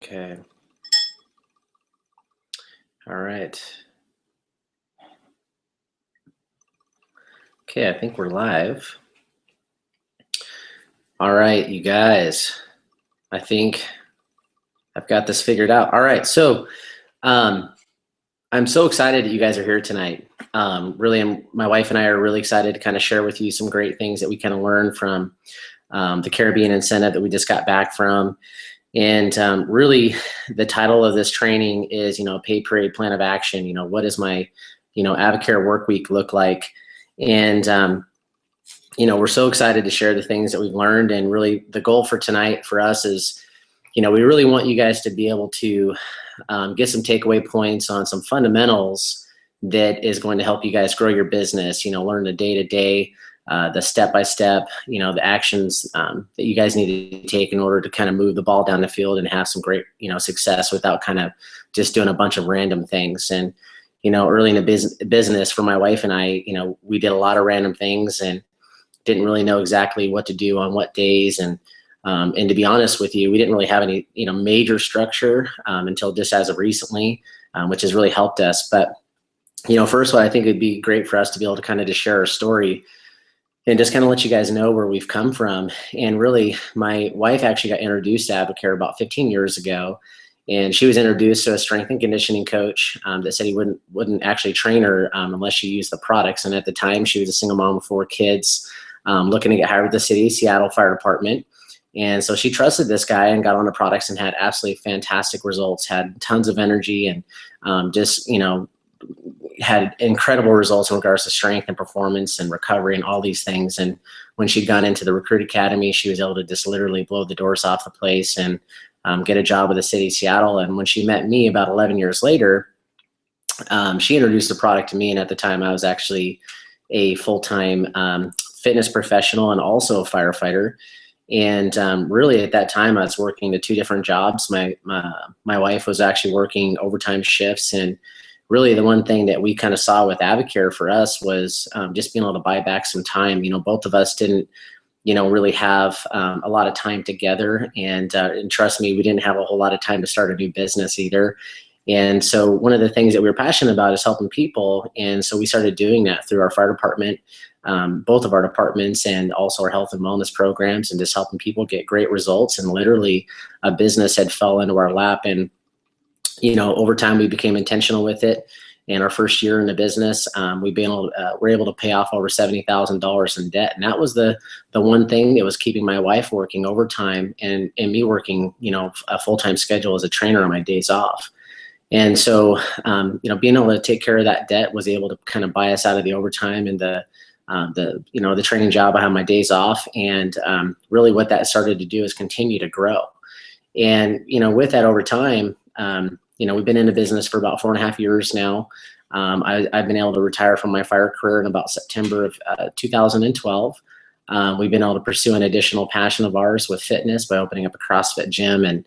Okay. All right. Okay, I think we're live. All right, you guys. I think I've got this figured out. All right, so I'm so excited that you guys are here tonight. My wife and I are really excited to kind of share with you some great things that we kind of learned from the Caribbean Incentive that we just got back from. And really, the title of this training is, pay parade plan of action. What does my, Avocare work week look like? And, we're so excited to share the things that we've learned. And really, the goal for tonight for us is, we really want you guys to be able to get some takeaway points on some fundamentals that is going to help you guys grow your business, learn the day-to-day, the step-by-step, the actions that you guys need to take in order to kind of move the ball down the field and have some great, success without kind of just doing a bunch of random things. And, early in the business for my wife and I, we did a lot of random things and didn't really know exactly what to do on what days. And to be honest with you, we didn't really have any, major structure until just as of recently, which has really helped us. But, first of all, I think it'd be great for us to be able to kind of just share our story and just kind of let you guys know where we've come from. And really, my wife actually got introduced to Avocare about 15 years ago. And she was introduced to a strength and conditioning coach that said he wouldn't actually train her unless she used the products. And at the time, she was a single mom with 4 kids looking to get hired with the City of Seattle Fire Department. And so she trusted this guy and got on the products and had absolutely fantastic results, had tons of energy and had incredible results in regards to strength and performance and recovery and all these things. And when she'd gone into the Recruit Academy, she was able to just literally blow the doors off the place and get a job with the City of Seattle. And when she met me about 11 years later, she introduced the product to me. And at the time, I was actually a full-time fitness professional and also a firefighter. And really at that time, I was working the 2 different jobs. My wife was actually working overtime shifts. And really the one thing that we kind of saw with Avocare for us was just being able to buy back some time. Both of us didn't, really have a lot of time together. And trust me, we didn't have a whole lot of time to start a new business either. And so one of the things that we were passionate about is helping people. And so we started doing that through our fire department, both of our departments, and also our health and wellness programs, and just helping people get great results. And literally a business had fell into our lap. And, over time we became intentional with it. And our first year in the business, we're able to pay off over $70,000 in debt. And that was the one thing that was keeping my wife working overtime and me working, a full-time schedule as a trainer on my days off. And so, being able to take care of that debt was able to kind of buy us out of the overtime and the training job I had my days off. And really what that started to do is continue to grow. And, with that over time, we've been in the business for about 4.5 years now. I've been able to retire from my fire career in about September of 2012. We've been able to pursue an additional passion of ours with fitness by opening up a CrossFit gym, and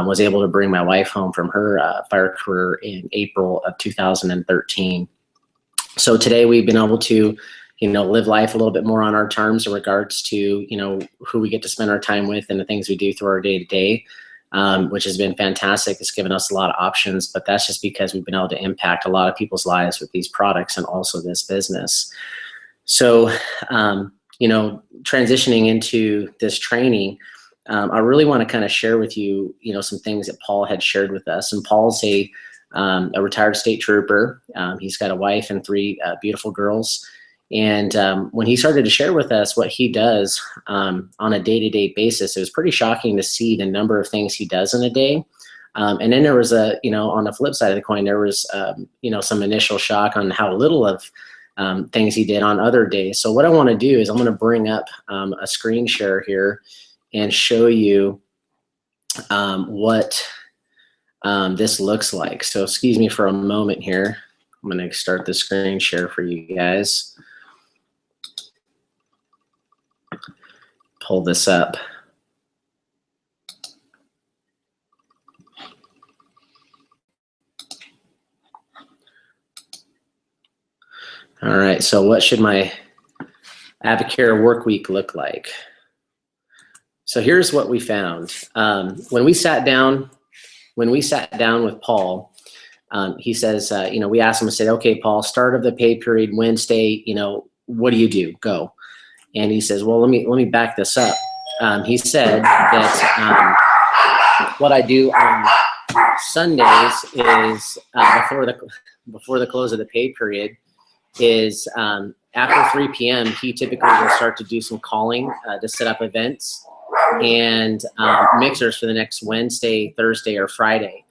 was able to bring my wife home from her fire career in April of 2013. So today we've been able to, live life a little bit more on our terms in regards to, who we get to spend our time with and the things we do through our day-to-day. Which has been fantastic. It's given us a lot of options, but that's just because we've been able to impact a lot of people's lives with these products and also this business. So, transitioning into this training, I really want to kind of share with you, some things that Paul had shared with us. And Paul's a retired state trooper. He's got a wife and 3 beautiful girls. And when he started to share with us what he does on a day-to-day basis, it was pretty shocking to see the number of things he does in a day. And then there was on the flip side of the coin, there was, some initial shock on how little of things he did on other days. So what I want to do is I'm going to bring up a screen share here and show you what this looks like. So excuse me for a moment here. I'm going to start the screen share for you guys. Pull this up. All right, so what should my Avocare work week look like? So here's what we found. When we sat down when we sat down with Paul, he says, we asked him, I said, okay, Paul, start of the pay period, Wednesday, what do you do? Go. And he says, well, let me back this up. He said that what I do on Sundays is before the close of the pay period is after 3 p.m. he typically will start to do some calling to set up events and mixers for the next Wednesday, Thursday, or Friday.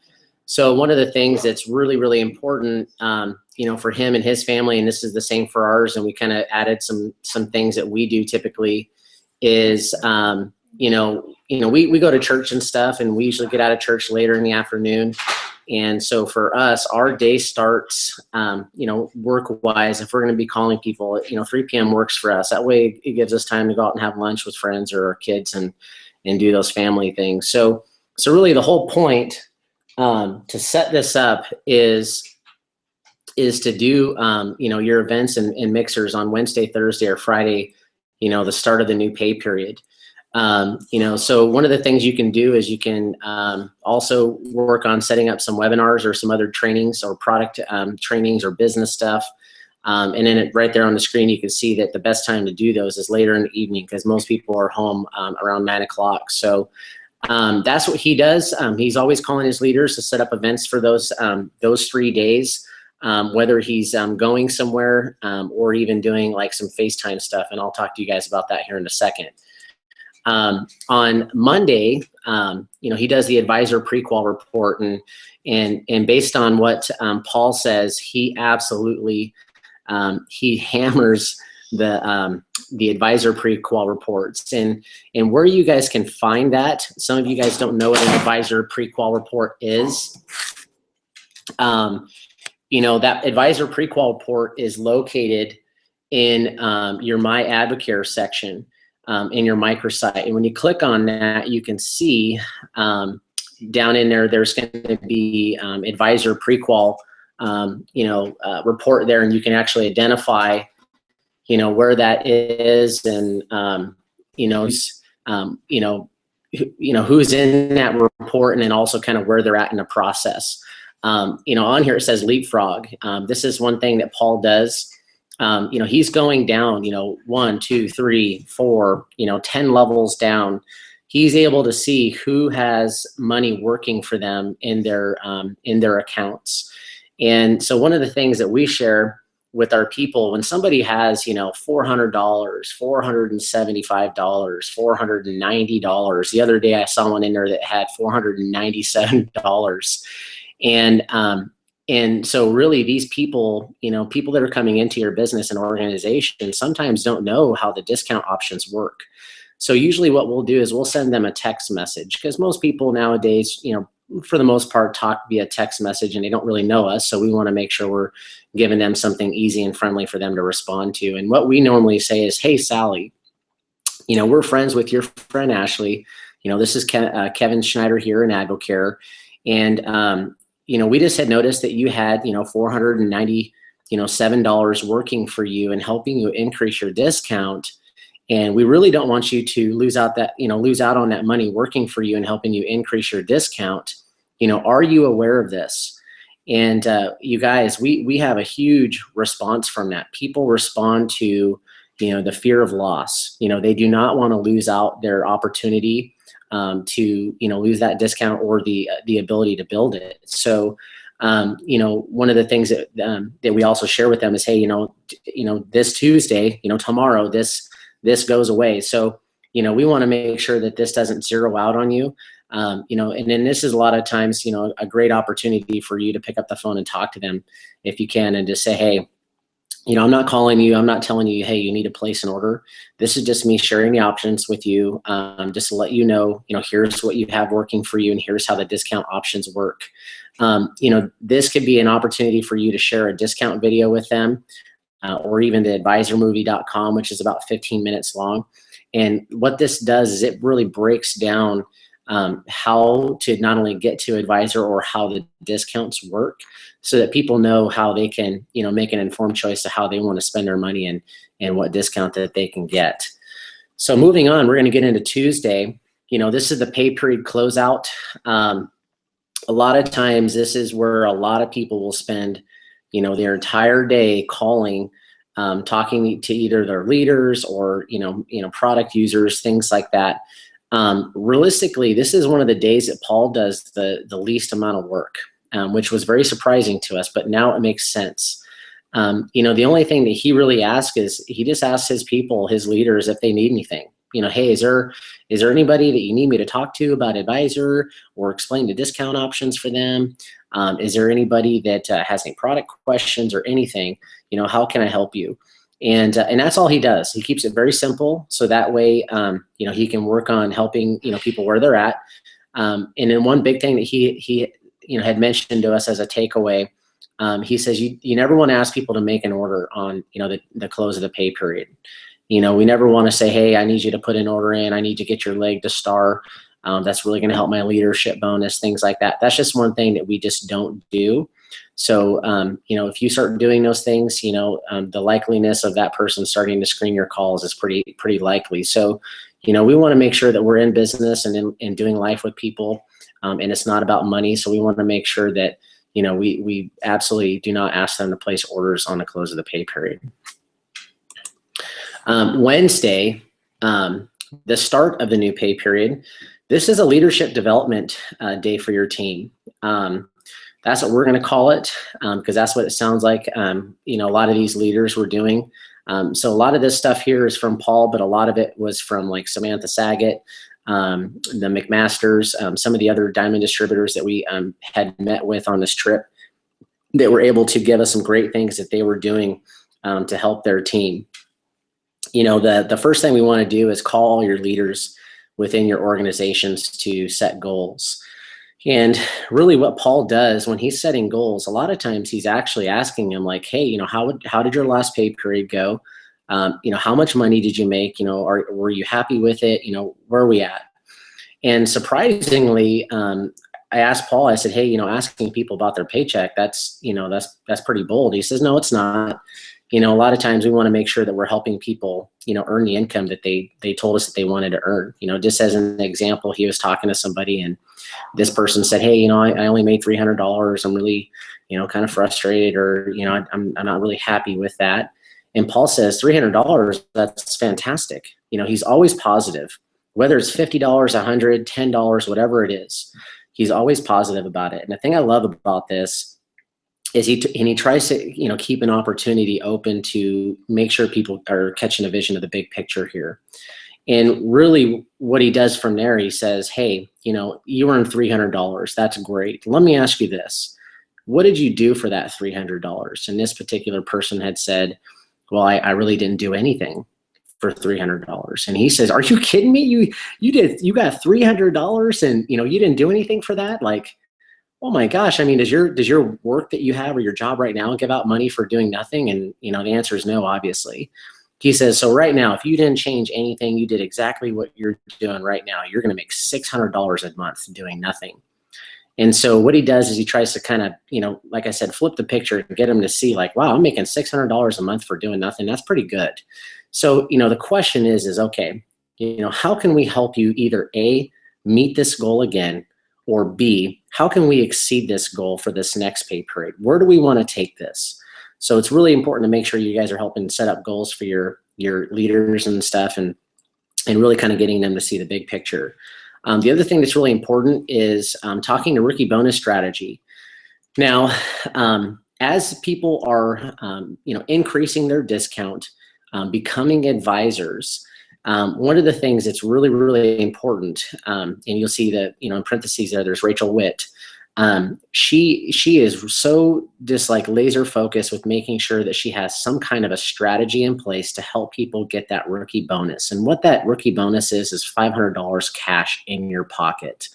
So one of the things that's really, really important, for him and his family, and this is the same for ours, and we kind of added some things that we do typically is, we go to church and stuff, and we usually get out of church later in the afternoon. And so for us, our day starts, work-wise, if we're going to be calling people, 3 p.m. works for us. That way it gives us time to go out and have lunch with friends or our kids and do those family things. So really the whole point to set this up is to do, your events and mixers on Wednesday, Thursday, or Friday, the start of the new pay period. So one of the things you can do is you can also work on setting up some webinars or some other trainings or product trainings or business stuff. And then right there on the screen, you can see that the best time to do those is later in the evening because most people are home around 9 o'clock. So that's what he does. He's always calling his leaders to set up events for those 3 days, whether he's going somewhere or even doing like some FaceTime stuff. And I'll talk to you guys about that here in a second. On Monday, he does the advisor pre-qual report, and based on what Paul says, he absolutely he hammers the advisor pre-qual reports, and where you guys can find that. Some of you guys don't know what an advisor pre-qual report is. That advisor pre-qual report is located in your My Advocare section. In your microsite, and when you click on that, you can see down in there, there's going to be advisor pre-qual, report there, and you can actually identify, where that is, and who's in that report, and then also kind of where they're at in the process. On here it says Leapfrog. This is one thing that Paul does. He's going down, 1, 2, 3, 4, 10 levels down. He's able to see who has money working for them in their accounts. And so one of the things that we share with our people, when somebody has, $400, $475, $490, the other day I saw one in there that had $497. And so really these people, people that are coming into your business and organization sometimes don't know how the discount options work. So usually what we'll do is we'll send them a text message, because most people nowadays, for the most part, talk via text message and they don't really know us. So we want to make sure we're giving them something easy and friendly for them to respond to. And what we normally say is, hey, Sally, we're friends with your friend, Ashley. This is Kevin Schneider here in Advocare. And, we just had noticed that you had, $497 working for you and helping you increase your discount. And we really don't want you to lose out on that money working for you and helping you increase your discount. Are you aware of this? And you guys, we have a huge response from that. People respond to, the fear of loss. They do not want to lose out their opportunity to lose that discount or the ability to build it. So one of the things that we also share with them is, hey, this Tuesday, tomorrow this goes away. So we want to make sure that this doesn't zero out on you. And then this is a lot of times a great opportunity for you to pick up the phone and talk to them if you can, and just say, hey, I'm not calling you. I'm not telling you, hey, you need to place an order. This is just me sharing the options with you, just to let you know, here's what you have working for you, and here's how the discount options work. This could be an opportunity for you to share a discount video with them, or even the advisormovie.com, which is about 15 minutes long. And what this does is it really breaks down how to not only get to advisor or how the discounts work, so that people know how they can, make an informed choice to how they want to spend their money and what discount that they can get. So moving on, we're going to get into Tuesday. This is the pay period closeout. a lot of times this is where a lot of people will spend, their entire day calling, talking to either their leaders or, product users, things like that. Realistically, this is one of the days that Paul does the least amount of work, which was very surprising to us, but now it makes sense. The only thing that he really asks is he just asks his people, his leaders, if they need anything. Hey, is there anybody that you need me to talk to about Advisor or explain the discount options for them? Is there anybody that has any product questions or anything? How can I help you? And that's all he does. He keeps it very simple, so that way, he can work on helping people where they're at. And then one big thing that he had mentioned to us as a takeaway, he says you never want to ask people to make an order on the close of the pay period. We never want to say, hey, I need you to put an order in. I need to get your leg to star. That's really going to help my leadership bonus, things like that. That's just one thing that we just don't do. So, if you start doing those things, the likeliness of that person starting to screen your calls is pretty likely. So, we want to make sure that we're in business and in doing life with people, and it's not about money. So we want to make sure that, we absolutely do not ask them to place orders on the close of the pay period. Wednesday, the start of the new pay period. This is a leadership development day for your team. That's what we're going to call it, because that's what it sounds like. A lot of these leaders were doing. So a lot of this stuff here is from Paul, but a lot of it was from like Samantha Saget, the McMasters, some of the other diamond distributors that we had met with on this trip that were able to give us some great things that they were doing to help their team. The first thing we want to do is call all your leaders within your organizations to set goals. And really what Paul does when he's setting goals, a lot of times he's actually asking them like, hey, how did your last pay period go? How much money did you make? Were you happy with it? Where are we at? And surprisingly, I asked Paul, I said, hey, asking people about their paycheck, that's pretty bold. He says, no, it's not. A lot of times we want to make sure that we're helping people, earn the income that they told us that they wanted to earn. Just as an example, he was talking to somebody and this person said, hey, I only made $300. I'm really, kind of frustrated, or, I'm not really happy with that. And Paul says, $300, that's fantastic. He's always positive, whether it's $50, $100, $10, whatever it is. He's always positive about it. And the thing I love about this is he tries to keep an opportunity open to make sure people are catching a vision of the big picture here. And really what he does from there, he says, hey, you earned $300. That's great. Let me ask you this. What did you do for that $300? And this particular person had said, well, I really didn't do anything for $300. And he says, are you kidding me? You got $300 and you didn't do anything for that? Like, oh my gosh, I mean, does your work that you have or your job right now give out money for doing nothing? And the answer is no, obviously. He says, so right now, if you didn't change anything, you did exactly what you're doing right now, you're going to make $600 a month doing nothing. And so what he does is he tries to kind of, like I said, flip the picture and get him to see like, wow, I'm making $600 a month for doing nothing. That's pretty good. So, the question is okay, how can we help you either A, meet this goal again, or B, how can we exceed this goal for this next pay period? Where do we want to take this? So it's really important to make sure you guys are helping set up goals for your leaders and stuff, and really kind of getting them to see the big picture. The other thing that's really important is talking to rookie bonus strategy. Now, as people are increasing their discount, becoming advisors, one of the things that's really, really important, and you'll see that, in parentheses there's Rachel Witt. She is so just like laser focused with making sure that she has some kind of a strategy in place to help people get that rookie bonus. And what that rookie bonus is $500 cash in your pocket.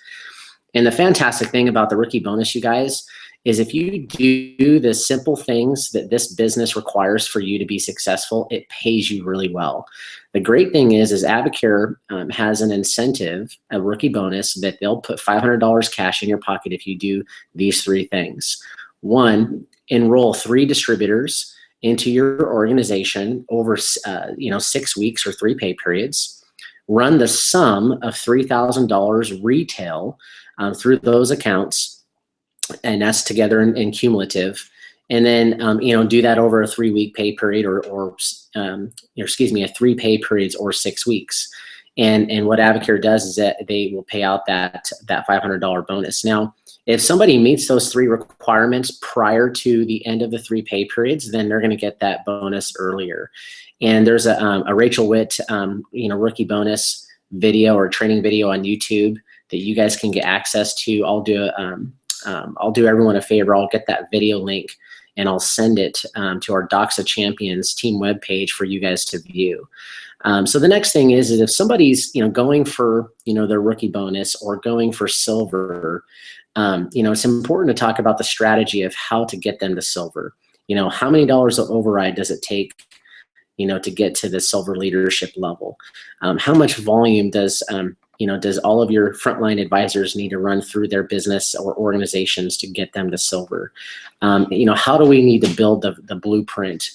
And the fantastic thing about the rookie bonus, you guys, is if you do the simple things that this business requires for you to be successful, it pays you really well. The great thing is AviCare has an incentive, a rookie bonus, that they'll put $500 cash in your pocket if you do these three things. One, enroll 3 distributors into your organization over 6 weeks or 3 pay periods. Run the sum of $3,000 retail through those accounts. and that's together and cumulative. And then, do that over a 3-week pay period or excuse me, a 3 pay periods or 6 weeks. And what Advocare does is that they will pay out that $500 bonus. Now, if somebody meets those 3 requirements prior to the end of the 3 pay periods, then they're going to get that bonus earlier. And there's a Rachel Witt, rookie bonus video or training video on YouTube that you guys can get access to. I'll do everyone a favor. I'll get that video link and I'll send it to our Doxa Champions team webpage for you guys to view. So the next thing is if somebody's going for their rookie bonus or going for silver, it's important to talk about the strategy of how to get them to silver. How many dollars of override does it take to get to the silver leadership level? How much volume does does all of your frontline advisors need to run through their business or organizations to get them to silver? How do we need to build the blueprint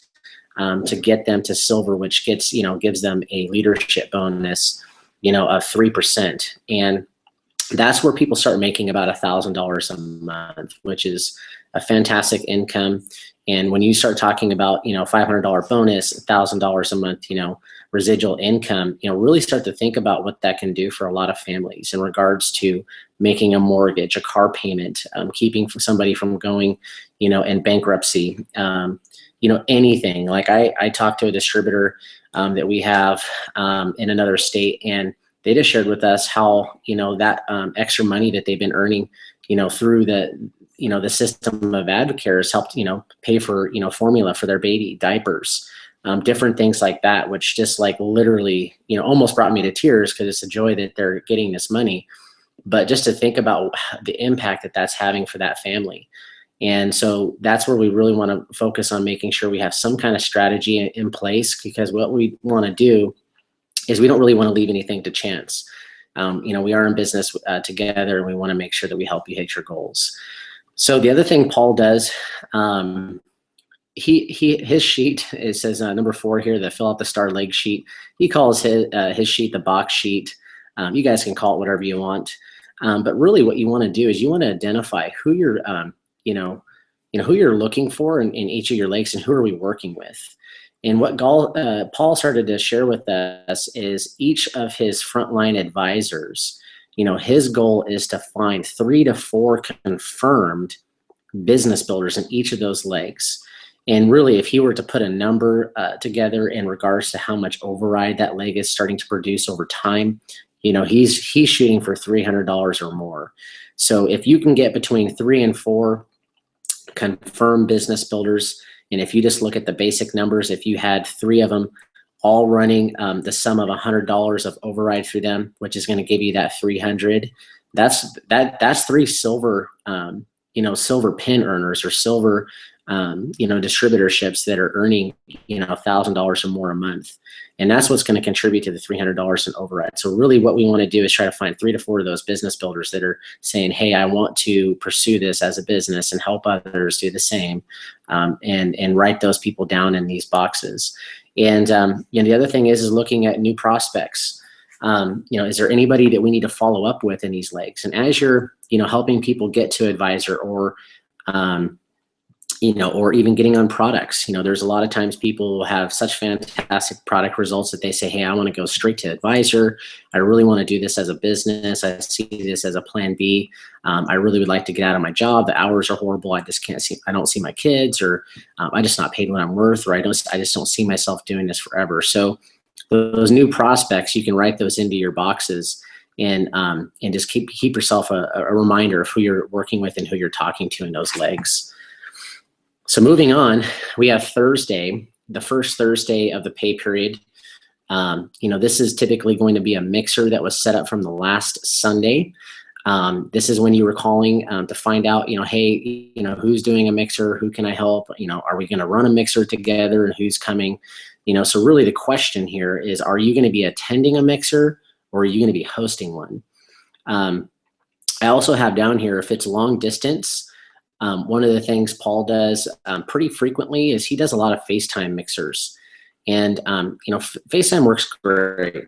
to get them to silver, which gives them a leadership bonus, of 3%. And that's where people start making about $1,000 a month, which is a fantastic income. And when you start talking about, $500 bonus, $1,000 a month, residual income, really start to think about what that can do for a lot of families in regards to making a mortgage, a car payment, keeping somebody from going, in bankruptcy, anything. Like I talked to a distributor that we have in another state, and they just shared with us how, that extra money that they've been earning, through the system of Advocare has helped, pay for, formula for their baby, diapers, different things like that, which just like literally, almost brought me to tears because it's a joy that they're getting this money. But just to think about the impact that that's having for that family. And so that's where we really want to focus on making sure we have some kind of strategy in place, because what we want to do is we don't really want to leave anything to chance. We are in business together, and we want to make sure that we help you hit your goals. So the other thing Paul does, his sheet, it says number 4 here, the fill out the star leg sheet. He calls his sheet the box sheet. You guys can call it whatever you want. But really what you want to do is you want to identify who you're, who you're looking for in each of your legs and who are we working with. And what Paul started to share with us is each of his frontline advisors, his goal is to find 3 to 4 confirmed business builders in each of those legs. And really, if he were to put a number together in regards to how much override that leg is starting to produce over time, he's shooting for $300 or more. So if you can get between 3 and 4 confirmed business builders, and if you just look at the basic numbers, if you had 3 of them all running the sum of $100 of override through them, which is going to give you that 300, that's 3 silver, silver pin earners or silver, distributorships that are earning, $1,000 or more a month. And that's what's going to contribute to the $300 in override. So really what we want to do is try to find 3 to 4 of those business builders that are saying, hey, I want to pursue this as a business and help others do the same, and write those people down in these boxes. And the other thing is looking at new prospects. Is there anybody that we need to follow up with in these legs? And as you're, helping people get to advisor or, or even getting on products, there's a lot of times people have such fantastic product results that they say, hey, I want to go straight to advisor. I really want to do this as a business. I see this as a plan B. I really would like to get out of my job. The hours are horrible. I don't see my kids, or I'm just not paid what I'm worth, or I just don't see myself doing this forever. So those new prospects, you can write those into your boxes and just keep yourself a reminder of who you're working with and who you're talking to in those legs. So moving on, we have Thursday, the first Thursday of the pay period. This is typically going to be a mixer that was set up from the last Sunday. This is when you were calling to find out, hey, who's doing a mixer? Who can I help? Are we going to run a mixer together, and who's coming? So really the question here is, are you going to be attending a mixer, or are you going to be hosting one? I also have down here, if it's long distance, one of the things Paul does pretty frequently is he does a lot of FaceTime mixers. And, FaceTime works great.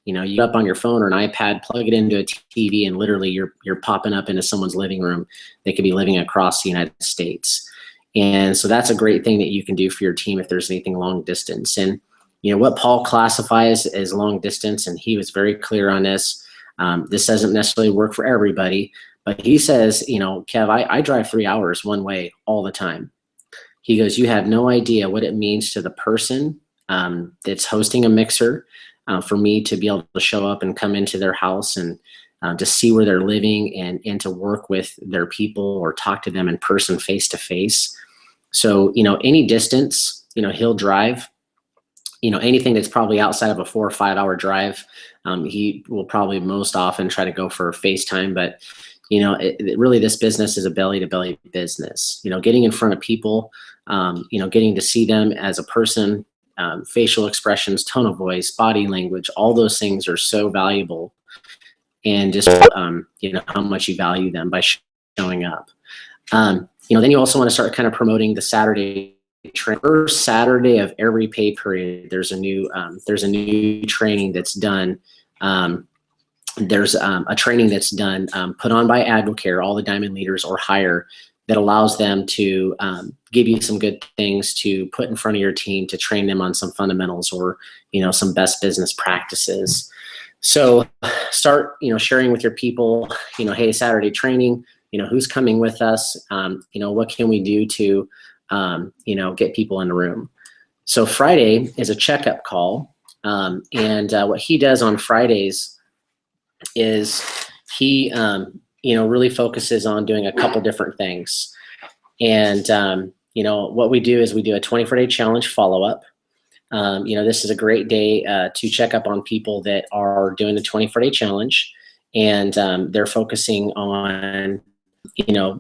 You know, you up on your phone or an iPad, plug it into a TV, and literally you're popping up into someone's living room. They could be living across the United States. And so that's a great thing that you can do for your team if there's anything long distance. And, you know, what Paul classifies as long distance, and he was very clear on this, this doesn't necessarily work for everybody, but he says, you know, Kev, I drive 3 hours one way all the time. He goes, you have no idea what it means to the person that's hosting a mixer for me to be able to show up and come into their house and to see where they're living and to work with their people or talk to them in person, face to face. So, you know, any distance, you know, he'll drive, you know, anything that's probably outside of a 4 or 5 hour drive, he will probably most often try to go for FaceTime. But, you know, really this business is a belly to belly business, you know, getting in front of people, you know, getting to see them as a person, facial expressions, tone of voice, body language, all those things are so valuable. And just, you know, how much you value them by showing up. You know, then you also want to start kind of promoting the Saturday training. First Saturday of every pay period, there's a new training that's done. There's a training that's done, put on by Advocare, all the Diamond leaders or higher, that allows them to give you some good things to put in front of your team to train them on some fundamentals or, you know, some best business practices. So start, you know, sharing with your people, you know, hey, Saturday training, you know, who's coming with us? You know, what can we do to, you know, get people in the room? So Friday is a checkup call. And what he does on Fridays is he, you know, really focuses on doing a couple different things. And, you know, what we do is we do a 24-day challenge follow-up. You know, this is a great day to check up on people that are doing the 24-day challenge, and they're focusing on, you know,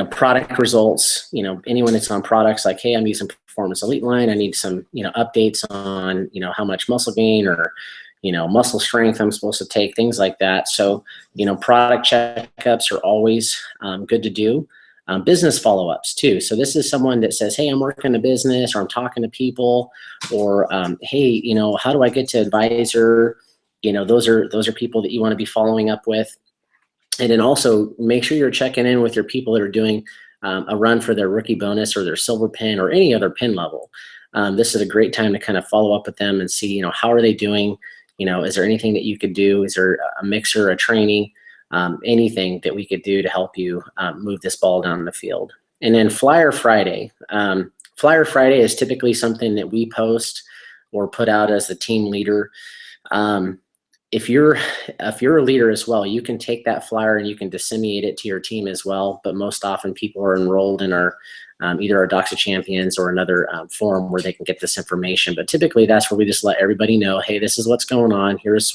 product results. You know, anyone that's on products like, hey, I'm using Performance Elite line. I need some, you know, updates on, you know, how much muscle gain or, you know, muscle strength I'm supposed to take, things like that. So, you know, product checkups are always good to do. Business follow-ups too. So this is someone that says, hey, I'm working a business, or I'm talking to people, or hey, you know, how do I get to advisor? You know, those are people that you want to be following up with. And then also make sure you're checking in with your people that are doing a run for their rookie bonus or their silver pin or any other pin level. This is a great time to kind of follow up with them and see, you know, how are they doing? You know, is there anything that you could do? Is there a mixer, a training? Anything that we could do to help you move this ball down the field. And then Flyer Friday. Flyer Friday is typically something that we post or put out as the team leader. If you're a leader as well, you can take that flyer and you can disseminate it to your team as well. But most often people are enrolled in our either our Doxa Champions or another forum where they can get this information. But typically that's where we just let everybody know, hey, this is what's going on. Here's,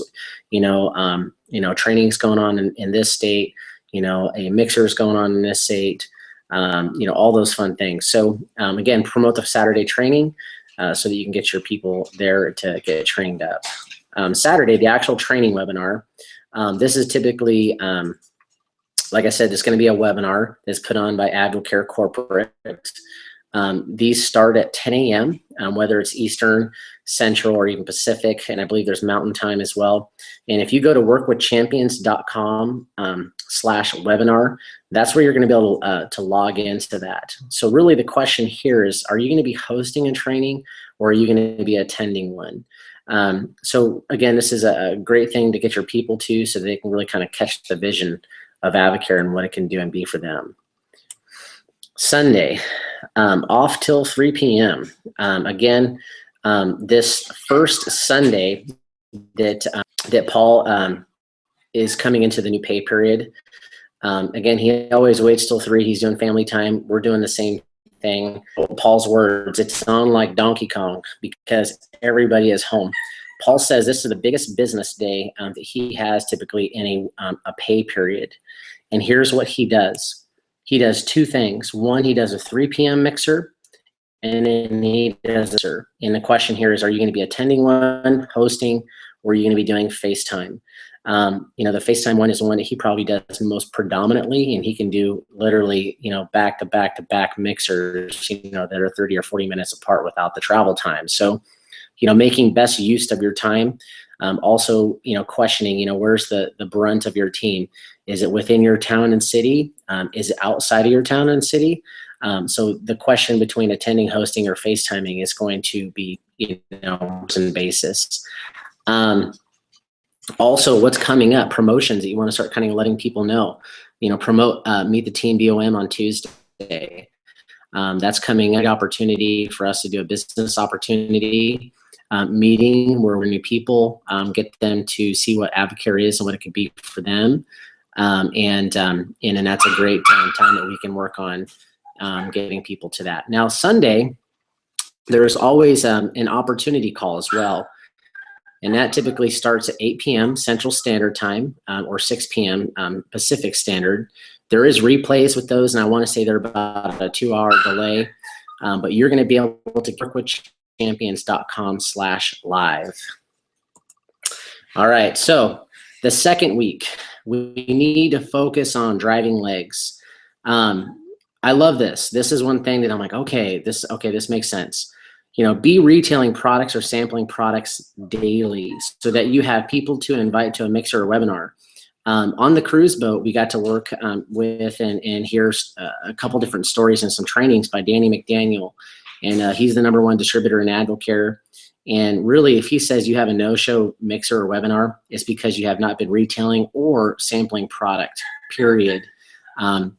you know, training's going on in this state, you know, a mixer is going on in this state, you know, all those fun things. So again, promote the Saturday training so that you can get your people there to get trained up. Saturday, the actual training webinar, this is typically, like I said, it's going to be a webinar that's put on by Advocare Corporate. These start at 10 a.m., whether it's Eastern, Central, or even Pacific, and I believe there's Mountain Time as well. And if you go to workwithchampions.com/webinar, that's where you're going to be able to log into that. So really the question here is, are you going to be hosting a training or are you going to be attending one? So again, this is a great thing to get your people to so they can really kind of catch the vision of Advocare and what it can do and be for them. Sunday, off till 3 p.m. Again, this first Sunday that Paul is coming into the new pay period. Again, he always waits till 3. He's doing family time. We're doing the same thing. Paul's words, it's on like Donkey Kong because everybody is home. Paul says this is the biggest business day that he has typically in a pay period. And here's what he does. He does 2 things. One, he does a 3 p.m. mixer, and then he does a mixer. And the question here is, are you going to be attending one, hosting, or are you going to be doing FaceTime? You know, the FaceTime one is the one that he probably does most predominantly, and he can do literally, you know, back to back to back mixers, you know, that are 30 or 40 minutes apart without the travel time. So, you know, making best use of your time. Also, questioning, where's the brunt of your team? Is it within your town and city? Is it outside of your town and city? So the question between attending, hosting, or FaceTiming is going to be, person basis. Also, what's coming up? Promotions that you want to start kind of letting people know. Promote Meet the Team BOM on Tuesday. That's coming. An opportunity for us to do a business opportunity meeting where we meet people, get them to see what Advocare is and what it could be for them, and that's a great time that we can work on getting people to that. Now Sunday, there's always an opportunity call as well. And that typically starts at 8 p.m. Central Standard Time or 6 p.m. Pacific Standard. There is replays with those, and I want to say they're about a 2-hour delay, but you're going to be able to work with champions.com/live. All right, so the second week, we need to focus on driving legs. I love this. This is one thing that I'm like, okay, this makes sense. Be retailing products or sampling products daily so that you have people to invite to a mixer or webinar. On the cruise boat, we got to work with and hear a couple different stories and some trainings by Danny McDaniel. And he's the #1 distributor in Advocare. And really, if he says you have a no-show mixer or webinar, it's because you have not been retailing or sampling product, period.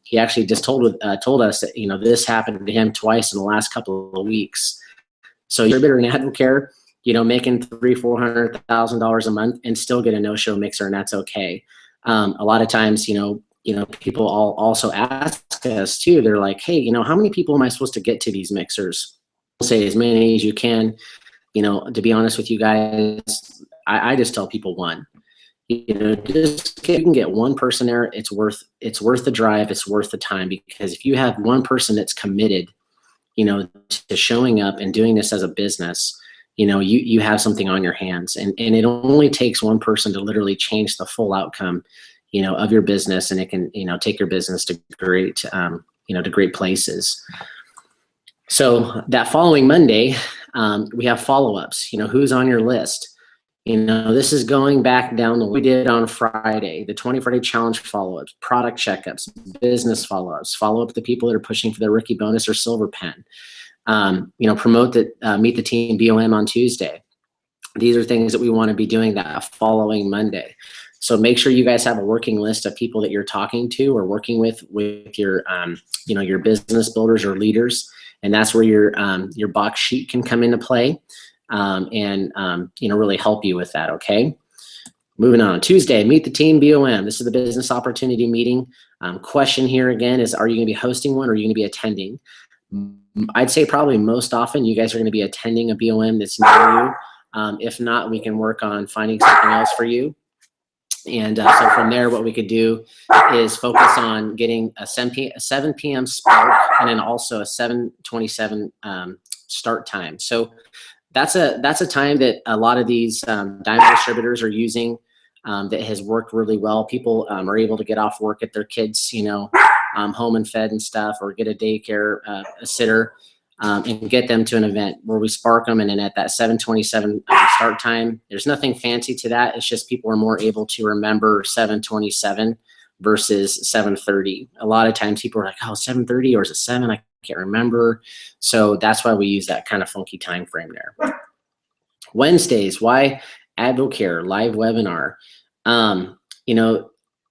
He actually just told us that, this happened to him twice in the last couple of weeks. So you're better in Advocare, making $300,000-$400,000 a month and still get a no-show mixer, and that's okay. A lot of times, people also ask us too. They're like, hey, how many people am I supposed to get to these mixers? I'll say as many as you can. To be honest with you guys, I just tell people one. Just if you can get one person there, it's worth the drive. It's worth the time, because if you have one person that's committed, to showing up and doing this as a business, you have something on your hands, and it only takes one person to literally change the full outcome, of your business, and it can, take your business to great, to great places. So that following Monday, we have follow-ups. Who's on your list? This is going back down what we did on Friday, the 20 Friday Challenge follow-ups, product checkups, business follow-ups, follow-up the people that are pushing for their rookie bonus or silver pen. Promote the Meet the Team BOM on Tuesday. These are things that we want to be doing that following Monday. So make sure you guys have a working list of people that you're talking to or working with your, your business builders or leaders. And that's where your box sheet can come into play. And really help you with that. Okay. Moving on. Tuesday, Meet the Team BOM. This is the business opportunity meeting. Question here again is, are you going to be hosting one or are you going to be attending? I'd say probably most often you guys are going to be attending a BOM that's near you. If not, we can work on finding something else for you. And so from there, what we could do is focus on getting a 7 p.m. spark and then also a 7:27 start time. So that's a time that a lot of these diamond distributors are using that has worked really well. People are able to get off work at their kids, home and fed and stuff, or get a daycare a sitter and get them to an event where we spark them. And then at that 7:27 start time, there's nothing fancy to that. It's just people are more able to remember 7:27 versus 7:30. A lot of times people are like, oh, 7:30 or is it 7? I can't remember. So that's why we use that kind of funky time frame there. Wednesdays, why Advocare live webinar?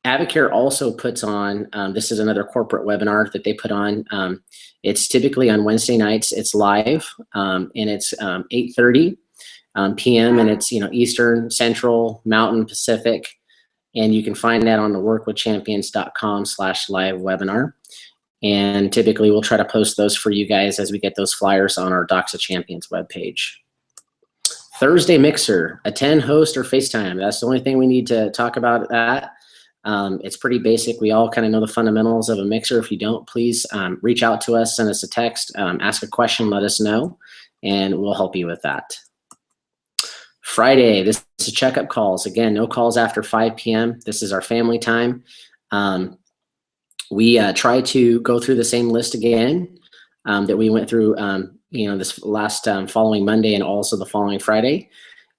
Advocare also puts on, this is another corporate webinar that they put on. It's typically on Wednesday nights. It's live, and it's 8:30 p.m. and it's Eastern, Central, Mountain, Pacific, and you can find that on the workwithchampions.com/live webinar. And typically we'll try to post those for you guys as we get those flyers on our Docs of Champions webpage. Thursday mixer, attend, host, or FaceTime. That's the only thing we need to talk about that. It's pretty basic. We all kind of know the fundamentals of a mixer. If you don't, please reach out to us, send us a text, ask a question, let us know, and we'll help you with that. Friday, this is checkup calls. Again, no calls after 5 p.m. This is our family time. We try to go through the same list again that we went through, this last following Monday and also the following Friday.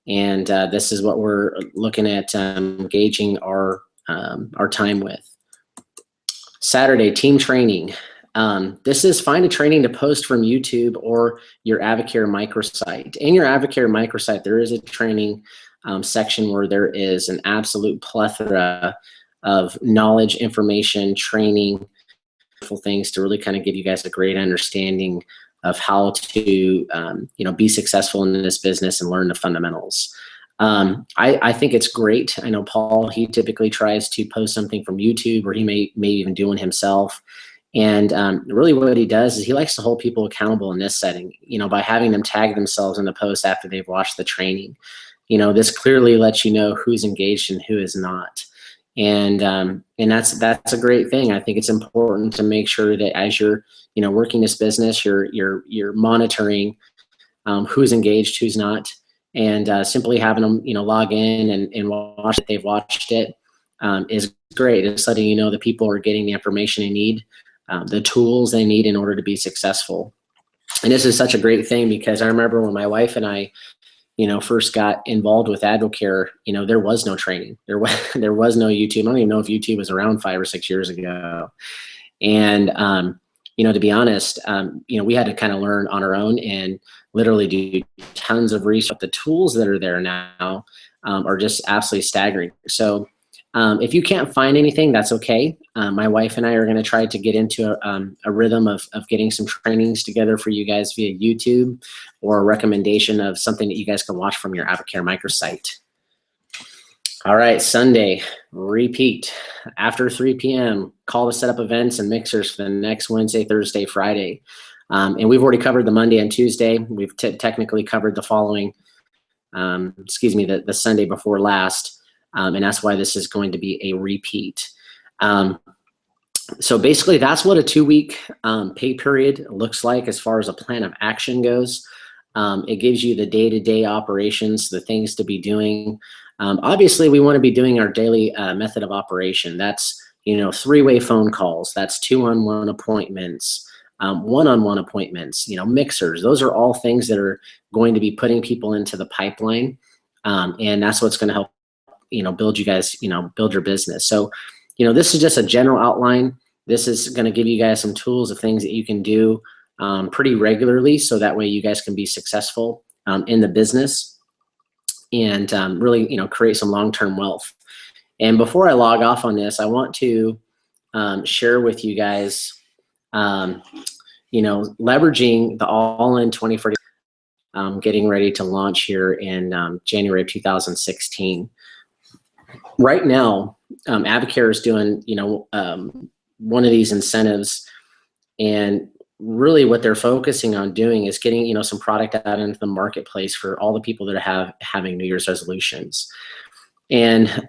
And this is what we're looking at gauging our time with. Saturday, team training. This is find a training to post from YouTube or your AvaCare microsite. In your AvaCare microsite, there is a training section where there is an absolute plethora of knowledge, information, training, things to really kind of give you guys a great understanding of how to be successful in this business and learn the fundamentals. I think it's great. I know Paul, he typically tries to post something from YouTube, or he may even do one himself. And really what he does is he likes to hold people accountable in this setting, by having them tag themselves in the post after they've watched the training. This clearly lets you know who's engaged and who is not. And that's a great thing. I think it's important to make sure that as you're, working this business, you're monitoring who's engaged, who's not, and simply having them, log in and watch it. They've watched it is great. It's letting you know that people are getting the information they need, the tools they need in order to be successful. And this is such a great thing because I remember when my wife and I, first got involved with AdvoCare, there was no training. There was no YouTube. I don't even know if YouTube was around 5 or 6 years ago. And, to be honest, we had to kind of learn on our own and literally do tons of research. The tools that are there now are just absolutely staggering. So if you can't find anything, that's okay. My wife and I are going to try to get into a rhythm of getting some trainings together for you guys via YouTube, or a recommendation of something that you guys can watch from your AvaCare microsite. All right, Sunday, repeat. After 3 p.m., call to set up events and mixers for the next Wednesday, Thursday, Friday. And we've already covered the Monday and Tuesday. We've technically covered the following, the Sunday before last. And that's why this is going to be a repeat. So basically, that's what a 2-week pay period looks like as far as a plan of action goes. It gives you the day-to-day operations, the things to be doing. Obviously, we want to be doing our daily method of operation. That's 3-way phone calls. That's 2-on-1 appointments, 1-on-1 appointments. Mixers. Those are all things that are going to be putting people into the pipeline, and that's what's going to help build you guys, build your business. So, this is just a general outline. This is going to give you guys some tools of things that you can do pretty regularly, so that way you guys can be successful in the business and really, create some long-term wealth. And before I log off on this, I want to share with you guys, leveraging the All-In 24 getting ready to launch here in January of 2016. Right now, AvaCare is doing, one of these incentives, and really what they're focusing on doing is getting, some product out into the marketplace for all the people that are having New Year's resolutions. And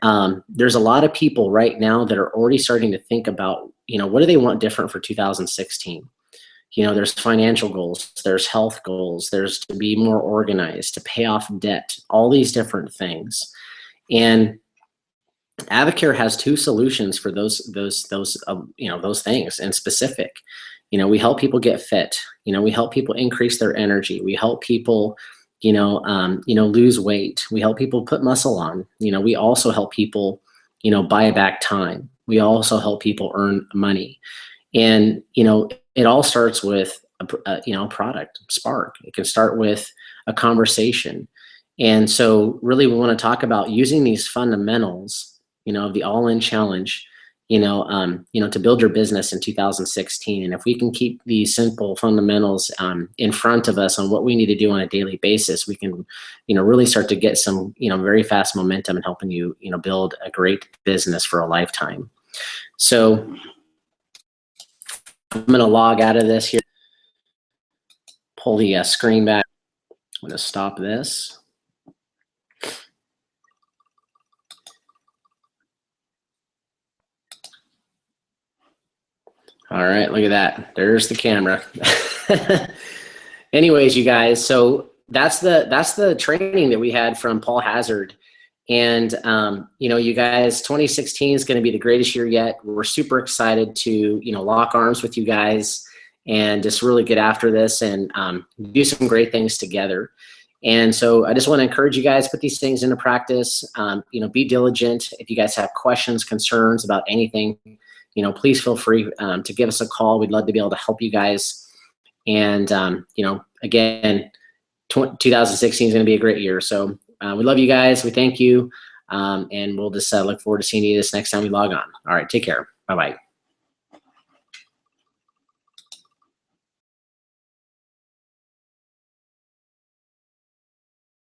there's a lot of people right now that are already starting to think about, what do they want different for 2016? There's financial goals, there's health goals, there's to be more organized, to pay off debt, all these different things. And AvaCare has 2 solutions for those things in specific. We help people get fit. We help people increase their energy. We help people, lose weight. We help people put muscle on. We also help people, buy back time. We also help people earn money. And, it all starts with a product, Spark. It can start with a conversation. And so really we want to talk about using these fundamentals, of the All-In Challenge, to build your business in 2016. And if we can keep these simple fundamentals in front of us on what we need to do on a daily basis, we can, really start to get some, very fast momentum in helping you, build a great business for a lifetime. So I'm going to log out of this here, pull the screen back. I'm going to stop this. All right, look at that. There's the camera. Anyways, you guys, so that's the training that we had from Paul Hazard. And, you guys, 2016 is going to be the greatest year yet. We're super excited to, lock arms with you guys and just really get after this and do some great things together. And so I just want to encourage you guys, put these things into practice. Be diligent. If you guys have questions, concerns about anything, please feel free to give us a call. We'd love to be able to help you guys. And, again, 2016 is going to be a great year. So we love you guys. We thank you. And we'll just look forward to seeing you this next time we log on. All right. Take care. Bye-bye.